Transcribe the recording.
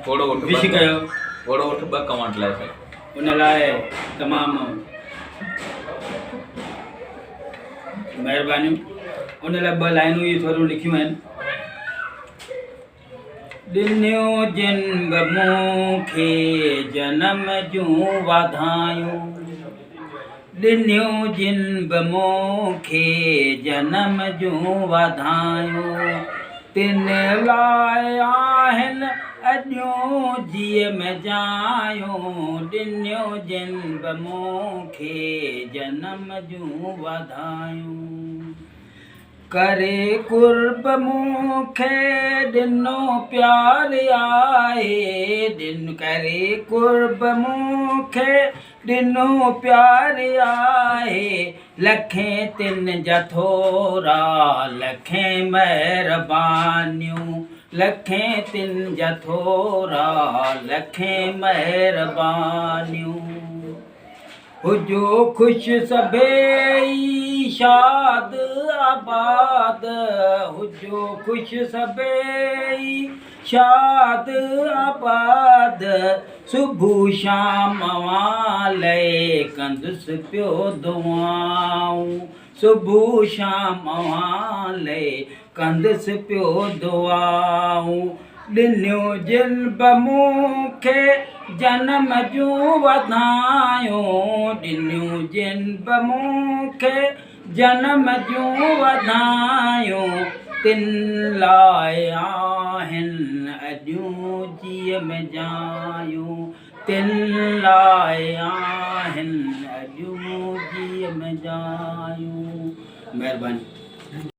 थोरो वठि विश कयो थोरो वठि 2 कमांड लाइ साईं। उन लाइ तमामु महिरबानियूं। उन लाइ 2 लाइनूं इहे थोरियूं लिखियूं आहिनि। ॾिनियो जिन बि मूंखे जनम जूं वाधायूं, ॾिनियो जिन बि मूंखे जनम जूं वाधायूं, तिन लाइ आहिनि अॼूं जीअ में जायूं, ॾिनियो जिन बि मूंखे जनम जूं वाधायूं, करे कुर्ब मूंखे ॾिनो प्यार आहे, करे कुर्ब मूंखे ॾिनो प्यार आहे, लखें तिन जा थोरा लखें महिरबानियूं, लखें तिन जा थोरा लखें महिरबानियूं, हुजो ख़ुशि सभेई शाद आबाद, हुजो ख़ुशि सभेई शाद आबाद, सुबुह शाम वाले कंदुसि पियो दुआऊं, सुबुह शाम वाले कंदुसि पियो दुआऊं, ॾिनियो जिन बि मूंखे जनम जूं वाधायूं, ॾिनियूं जिन बि मूंखे जनम जूं वाधायूं, तिन लाइ आहिनि अॼूं जीअ में जायूं, तिन लाइ आहिनि